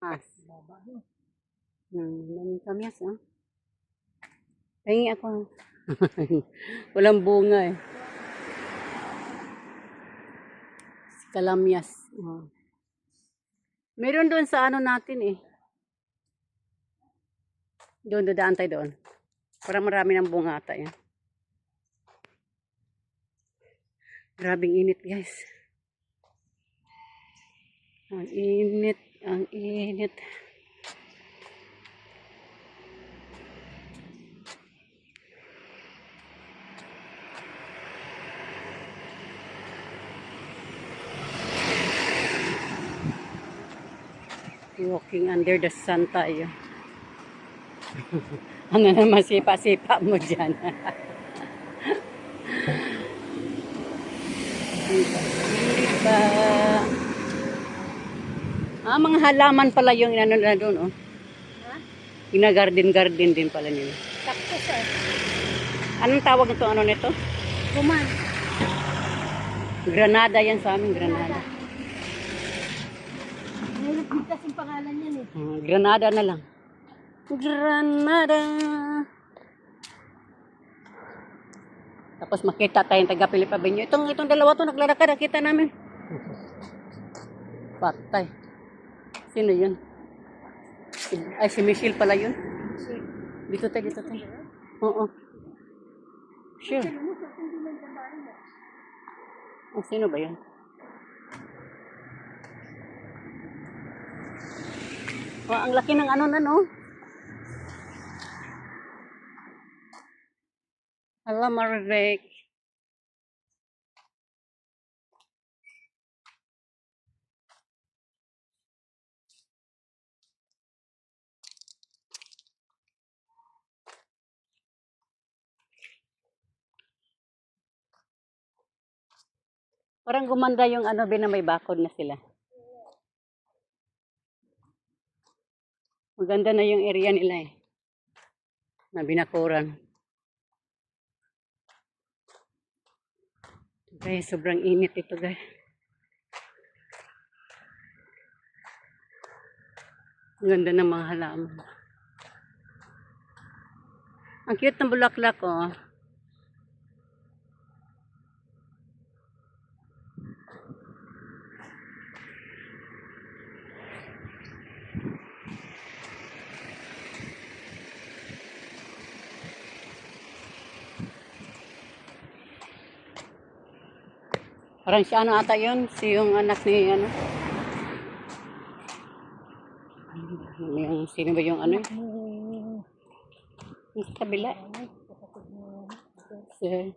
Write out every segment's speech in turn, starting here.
Mas. Daming kamyas, ah. Pahingi ako. Walang bunga eh. Kalamyas. Oh. Meron doon sa ano natin eh. Doon, dadaan tayo doon. Para marami ng bunga ata yan. Grabing init guys. Ang init, ang init. Walking under the sun tayo. Ano naman sipa-sipa mo dyan? Sipa. Mga halaman pala yung ano na doon, oh. Gina-garden-garden din pala nila. Cactus eh. Anong tawag nito? Ano nito? Kuman. Granada yan sa amin, Granada. Ngayon kasing pangalan yan eh. Granada na lang. Granada. Tapos makita tayong taga Pilipa Benyo. Itong dalawa to naglalakad, nakita namin. Patay. Sino yun? Ay, si Michelle pala yun. Dito tayo, dito tayo. Oo. Sure. Oh, sino ba yun? Oh, ang laki ng ano na, no? Hala, Marvick. Parang gumanda yung ano, na may bakod na sila. Maganda na yung area nila eh. Na binakuran. Guys, sobrang init ito guys. Ang ganda ng mga halaman. Ang cute ng bulaklak, oh. Parang si ano ata yun? Si yung anak ni ano? Yung, sino ba yung ano? Yung sa kabila. Si...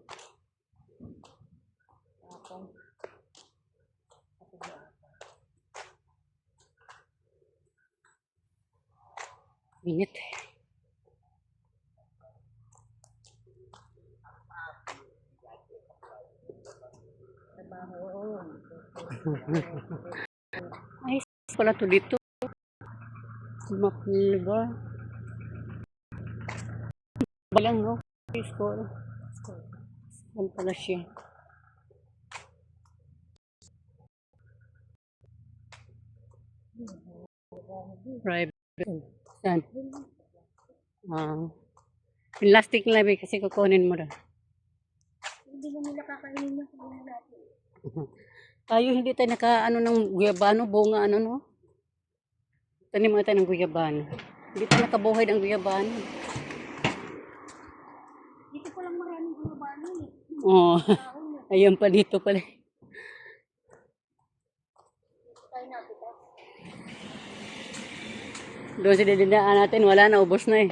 Init. Ay, pala to dito. Maklaba. Balang, no? School. School pala siya. Private. Saan? Plastic lang kasi kukunin mo na. Hindi na nila kakainin na sa natin. Tayo hindi tayo naka ano ng guyabano, bunga ano no? Tanim mo tayo ng guyabano. Hindi tayo nakabuhay ng guyabano. Dito pa lang maraming guyabano eh. Oo. Ayan pa dito pala. Tayo napitas. Doon sa didindaan natin, wala na, ubos na eh.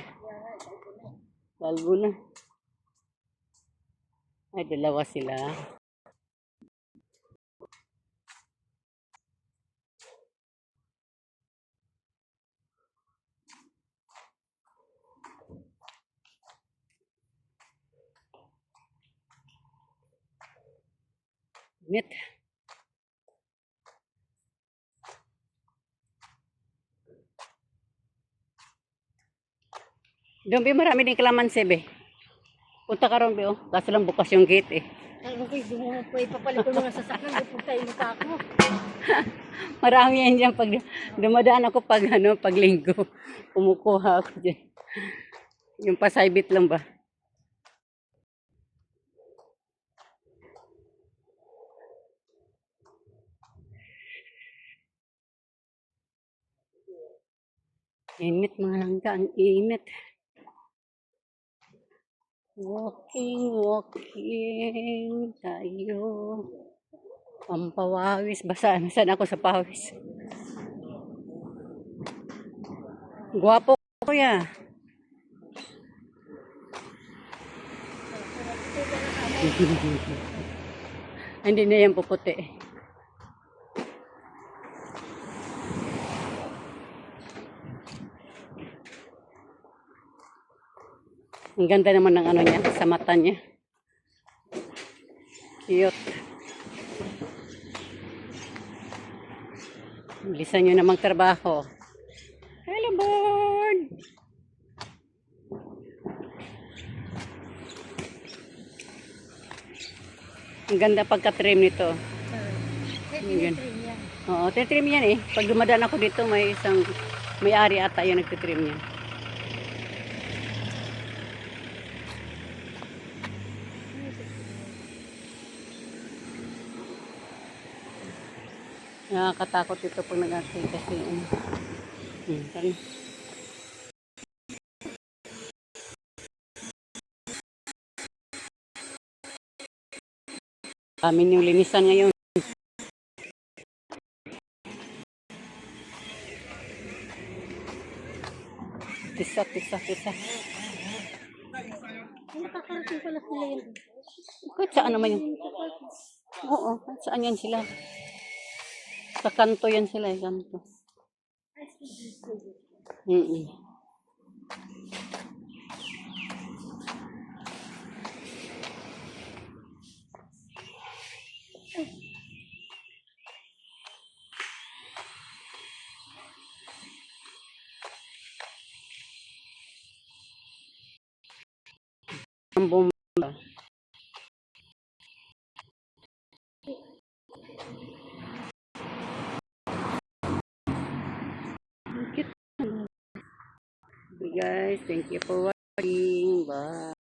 Balbo na. Ay, dalawa sila. Init. Doon, be, marami din kalamansi, be. Punta ka ron, be, oh. Kaso lang bukas yung gate, eh. Alam ko, ipapalit ko mga sasakyan, pupuntahin mo ka ako. Marami yan dyan pag dumadaan ako pag pag linggo. Kumukuha ako dyan. Yung pasaybit lang ba? Init mga langga, ang init. Walking tayo. Pampawawis. Basan ako sa pawis. Gwapo kuya. Hindi na yan puputi. Ang ganda naman ng ano niya, sa mata niya. Cute. Bilisan nyo na magtrabaho. Hello, bird! Ang ganda pagka-trim nito. Yan. Oo, titrim yan eh. Pag dumadaan ako dito, may isang may-ari ata yung nagtitrim yan. Nakakatakot ito pag nag-acting kasi tara. Amin yung linisan ngayon. Tisa. Nakakarating pala sila yun. Kahit saan naman yun. Oo, kahit saan yan sila. Sa kanto yan sila eh, kanto. Ang bomba. Cute. Okay guys, thank you for watching. Bye.